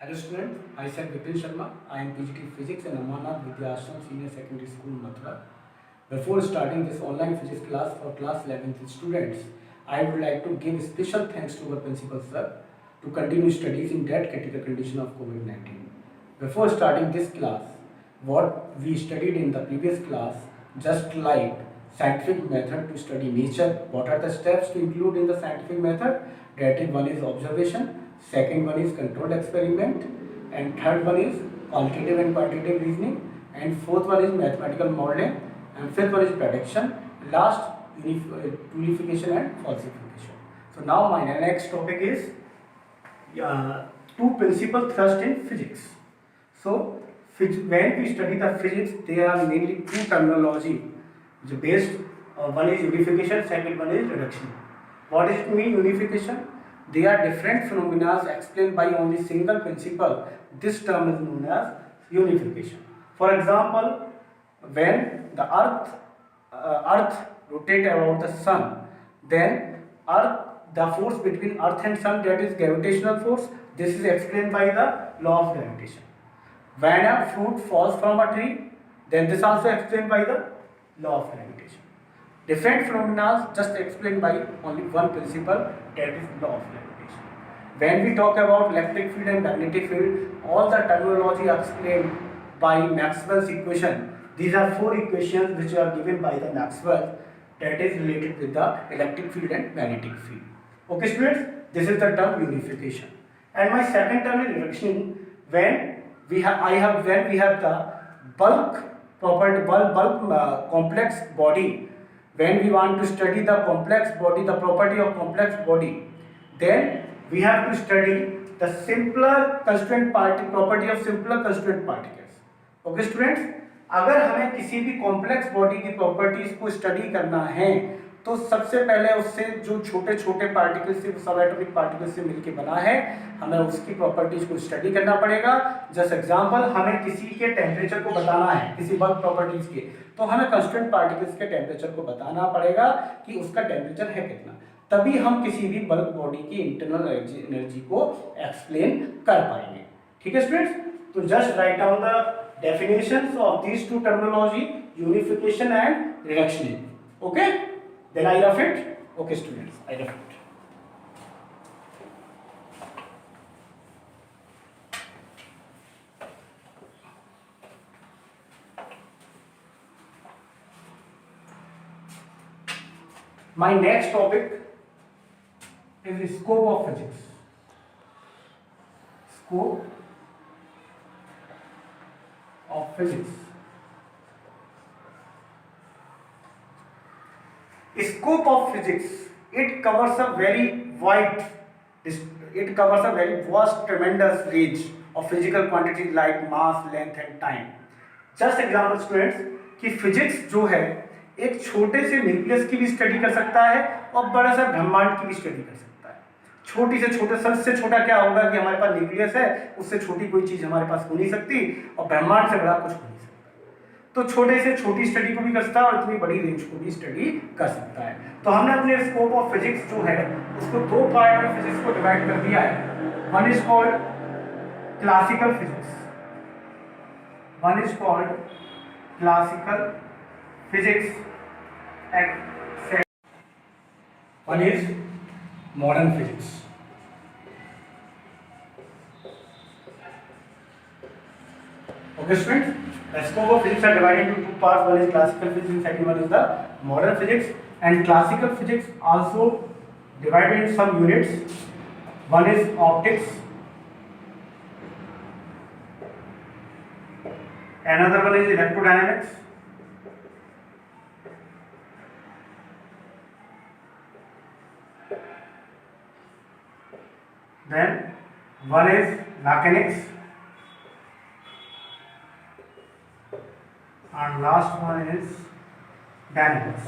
Hello students, I am Vipin Sharma. I am PGT Physics in Amarnath Vidya Ashram Senior Secondary School, Mathura. Before starting this online physics class for class 11th students, I would like to give special thanks to our principal sir to continue studies in that critical condition of COVID-19. Before starting this class, what we studied in the previous class, just like scientific method to study nature, what are the steps to include in the scientific method? That is, one is observation, second one is controlled experiment, and third one is qualitative and quantitative reasoning, and fourth one is mathematical modeling, and fifth one is prediction, last unification and falsification. So now my next topic is two principal thrust in physics. So when we study the physics, there are mainly two terminology based. One is unification, second one is reduction. What does it mean, unification? They are different phenomena explained by only single principle. This term is known as unification. For example, when the earth rotates about the sun, then the force between earth and sun, that is gravitational force. This is explained by the law of gravitation. When a fruit falls from a tree, then this also explained by the law of gravitation. Different phenomena just explained by only one principle, that is law of gravitation. When we talk about electric field and magnetic field, all the terminology are explained by Maxwell's equation. These are four equations which are given by the Maxwell, that is related with the electric field and magnetic field. Okay students, this is the term unification. And my second term is reduction. When we have the bulk property, complex body. When we want to study the complex body, the property of complex body, then we have to study the simpler constituent property of simpler constituent particles. Okay students, अगर हमें किसी भी complex body की properties को study करना है तो सबसे पहले उससे जो छोटे छोटे पार्टिकल से, सब एटॉमिक पार्टिकल से मिलकर बना है, हमें उसकी प्रॉपर्टीज को स्टडी करना पड़ेगा. जस्ट एग्जांपल, हमें किसी के टेम्परेचर को बताना है, किसी बल्क प्रॉपर्टीज के, तो हमें कांस्टेंट पार्टिकल्स के टेम्परेचर को बताना पड़ेगा कि उसका टेम्परेचर है कितना, तभी हम किसी भी बल्क बॉडी की इंटरनल एनर्जी को एक्सप्लेन कर पाएंगे. ठीक है स्टूडेंट्स, तो just write down the definitions of these two terminology, unification and reduction. Okay, then I rough it. Okay students, I rough it. My next topic is the scope of physics. Scope of physics. Scope of physics, it covers a very vast, tremendous range of physical quantities like mass, length and time. Just example students, कि physics जो है एक छोटे से nucleus की भी study कर सकता है और बड़ा सा ब्रह्मांड की भी स्टडी कर सकता है. छोटी से छोटे, सबसे छोटा क्या होगा कि हमारे पास न्यूक्लियस है, उससे छोटी कोई चीज हमारे पास हो नहीं सकती, और ब्रह्मांड से बड़ा कुछ हो नहीं सकता. तो छोटे से छोटी स्टडी को भी कर सकता है और इतनी बड़ी रेंज को भी स्टडी कर सकता है. तो हमने अपने स्कोप ऑफ फिजिक्स जो है उसको दो पार्ट में फिजिक्स को डिवाइड कर दिया है. One is called classical physics, one is called classical physics and one is modern physics. Okay students, the scope of physics are divided into two parts. One is classical physics and second one is the modern physics. And classical physics also divided into some units. One is optics, another one is electrodynamics, then one is mechanics, and last one is dynamics.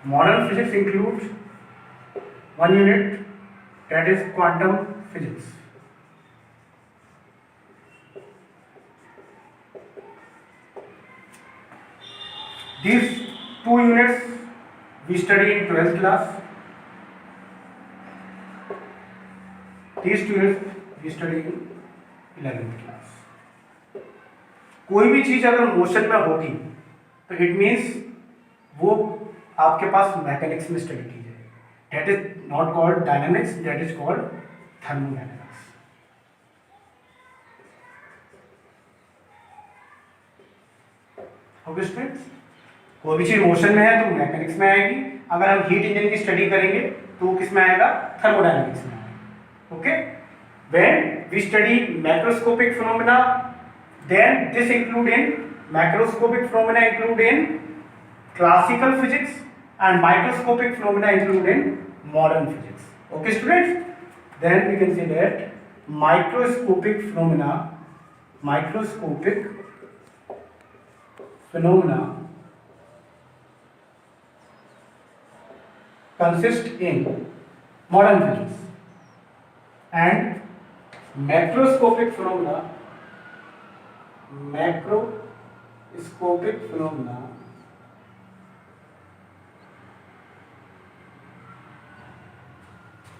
Modern physics includes one unit, that is quantum physics. These two units we study in 12th class. these 12 we study in 11th class. कोई भी चीज अगर motion में होगी तो it means वो आपके पास mechanics में स्टडी की जाए. That is not called dynamics, that is called thermodynamics. Okay students, कोई भी चीज मोशन में है तो मैकेनिक्स में आएगी. अगर हम हीट इंजन की स्टडी करेंगे तो वो किस में आएगा? थर्मोडायनामिक्स में आएगा. Okay, when we study macroscopic phenomena, then this include in macroscopic phenomena include in classical physics and microscopic phenomena include in modern physics. Okay students, then we can say that microscopic phenomena consist in modern physics and macroscopic phenomena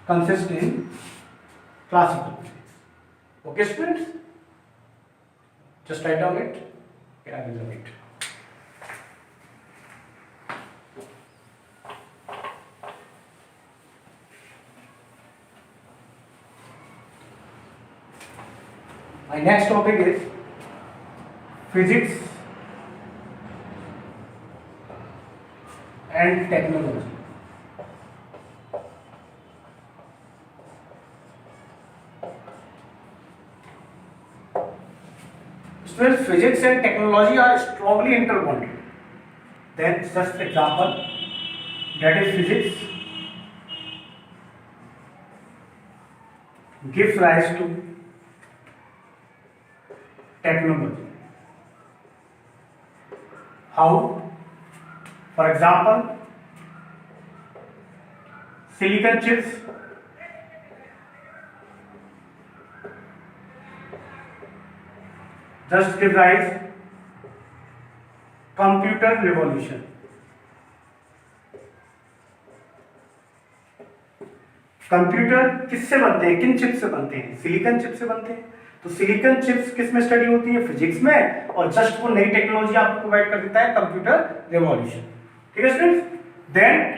consist in classical physics. Okay students, just write down it. Okay, I will write. My next topic is physics and technology. Students, physics and technology are strongly intertwined. Then just example, that is physics gives rise to technology. How? For example, silicon chips just give rise computer revolution. Computer किससे बनते हैं? किन chip से बनते हैं? Silicon chip से बनते हैं. तो सिलिकॉन चिप्स किस में स्टडी होती है? फिजिक्स में. और जस्ट वो नई टेक्नोलॉजी आपको प्रोवाइड कर देता है कंप्यूटर रिवॉल्यूशन. ठीक है students. Then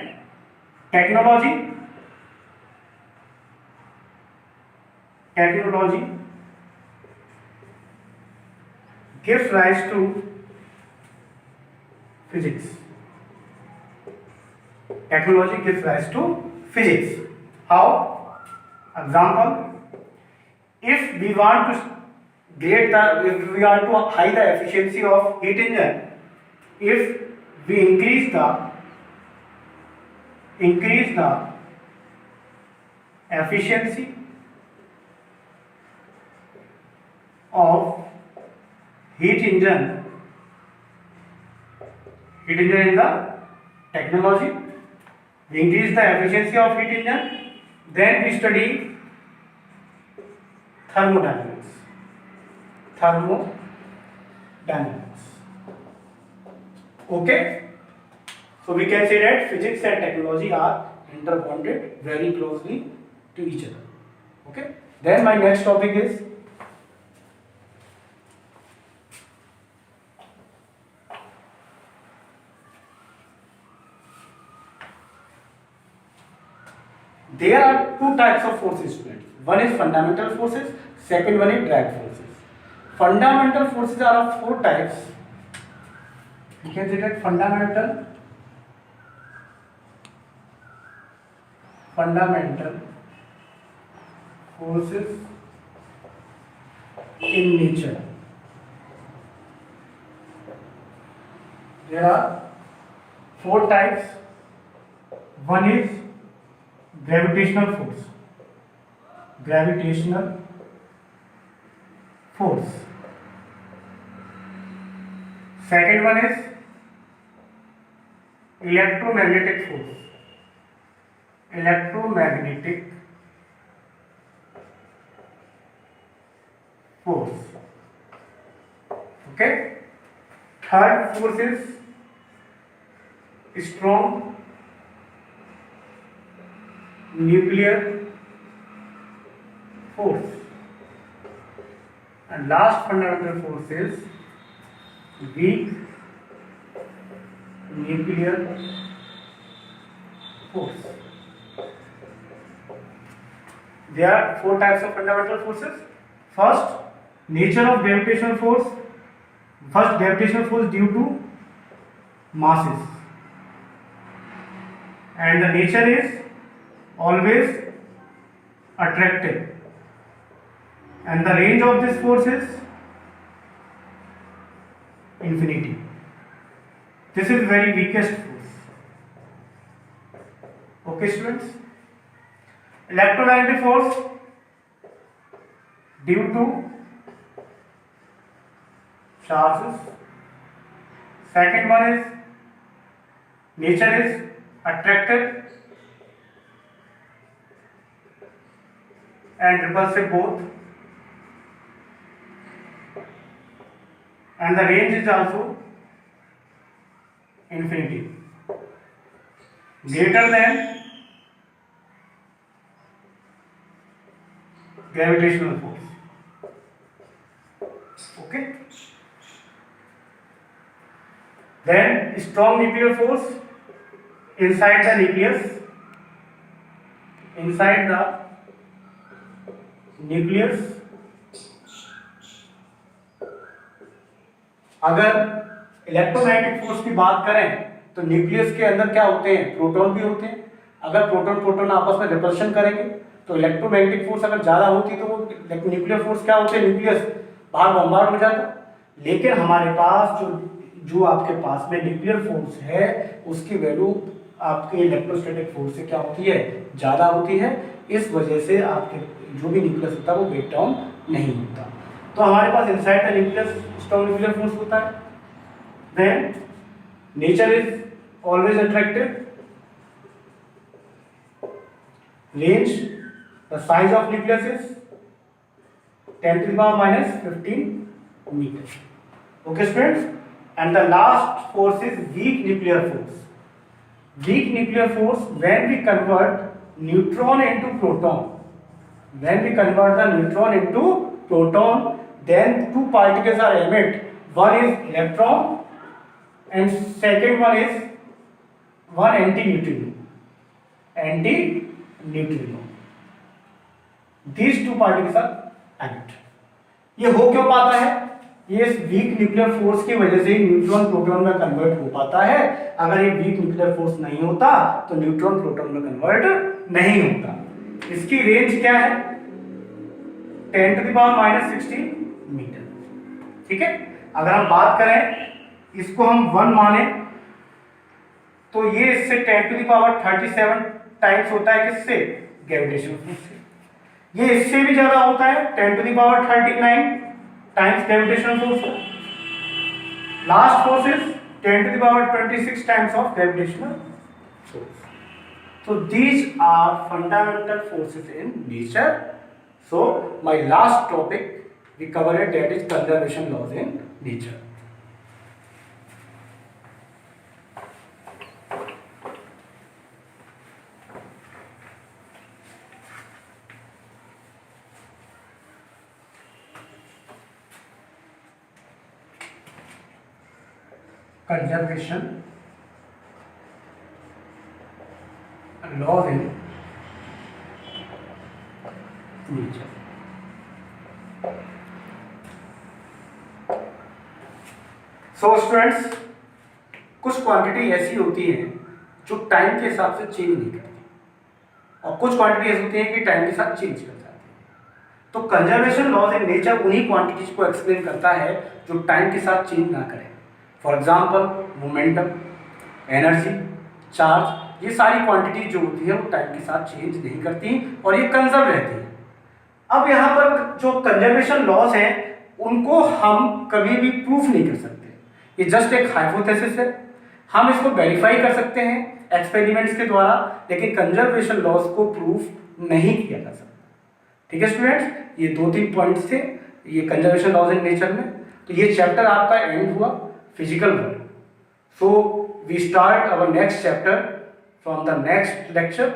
technology gives rise to physics. Technology gives rise to physics. How? Example, if we want to high the efficiency of heat engine, if we increase the efficiency of heat engine in the technology, we increase the efficiency of heat engine, then we study thermodynamics. Okay, so we can say that physics and technology are interbonded very closely to each other. Okay, then my next topic is there are two types of forces, students. One is fundamental forces, second one is drag forces. Fundamental forces are of four types. You can say that fundamental forces in nature. There are four types. One is gravitational force. Second one is electromagnetic force. Okay. Third force is strong nuclear force, and last fundamental force is weak nuclear force. There are four types of fundamental forces. First, nature of gravitational force. First, gravitational force due to masses, and the nature is always attractive, and the range of this force is infinity. This is very weakest force. Okay, students. Electromagnetic force due to charges. Second one is nature is attractive and repulsive both, and the range is also infinity, greater than gravitational force. Okay. Then strong nuclear force inside the nucleus. Inside the nucleus, अगर electromagnetic force की बात करें तो nucleus के अंदर क्या होते हैं, प्रोटॉन भी होते हैं. अगर प्रोटॉन प्रोटॉन आपस में रिपल्शन करेंगे तो इलेक्ट्रोमैग्नेटिक फोर्स अगर ज्यादा होती तो वो न्यूक्लियर फोर्स क्या होते हैं, न्यूक्लियस बाहर बम्बार्ड हो जाता. लेकिन हमारे पास जो आपके पास में न्यूक्लियर फोर्स है उसकी वैल्यू आपके इलेक्ट्रोस्टैटिक फोर्स से क्या होती है, ज्यादा होती है. इस वजह से आपके जो भी न्यूक्लियस होता है वो ब्रेक डाउन नहीं होता. तो हमारे पास inside the nucleus strong nuclear force होता है. Then nature is always attractive. Range, the size of nucleus is 10⁻⁻15 meter. Okay, students. And the last force is weak nuclear force. Weak nuclear force when we convert neutron into proton. When we convert the neutron into proton, then two particles are emitted. One is electron and second one is one anti-neutrino. Anti-neutrino. These two particles are emitted. ये हो क्यों पाता है? ये weak nuclear force की वजह से ही neutron proton में कन्वर्ट हो पाता है. अगर ये वीक न्यूक्लियर फोर्स नहीं होता तो न्यूट्रॉन प्रोटॉन में कन्वर्ट नहीं होता. इसकी रेंज क्या है, 10⁻⁻16 मीटर. ठीक है. अगर हम बात करें इसको हम 1 माने तो ये इससे 10⁻37 टाइम्स होता है. किससे, ग्रेविटेशनल फोर्स से. ये इससे भी ज्यादा होता है, 10⁻39 times gravitational force. Last force is 10⁻26 times of gravitational force. So these are fundamental forces in nature. So my last topic we covered, that is conservation laws in nature. Conservation laws in nature. So students, कुछ quantity ऐसी होती है जो time के हिसाब से change नहीं करती और कुछ क्वांटिटी ऐसी होती है कि टाइम के साथ चेंज कर जाती है. तो कंजर्वेशन लॉज इन नेचर उन्हीं क्वांटिटीज को एक्सप्लेन करता है जो टाइम के साथ चेंज ना करें. For example momentum, energy, charge, ये सारी क्वांटिटी जो होती है वो टाइम के साथ चेंज नहीं करती और ये कंजर्व रहती है. अब यहाँ पर जो कंजर्वेशन लॉज हैं उनको हम कभी भी प्रूफ नहीं कर सकते. ये जस्ट एक हाइपोथेसिस है. हम इसको वेरीफाई कर सकते हैं एक्सपेरिमेंट्स के द्वारा, लेकिन कंजर्वेशन लॉज को प्रूफ नहीं किया जा सकता. ठीक है स्टूडेंट्स, ये 2-3 पॉइंट्स थे ये कंजर्वेशन लॉज इन नेचर में. तो ये चैप्टर आपका एंड हुआ physical world. So we start our next chapter from the next lecture.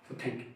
So thank you.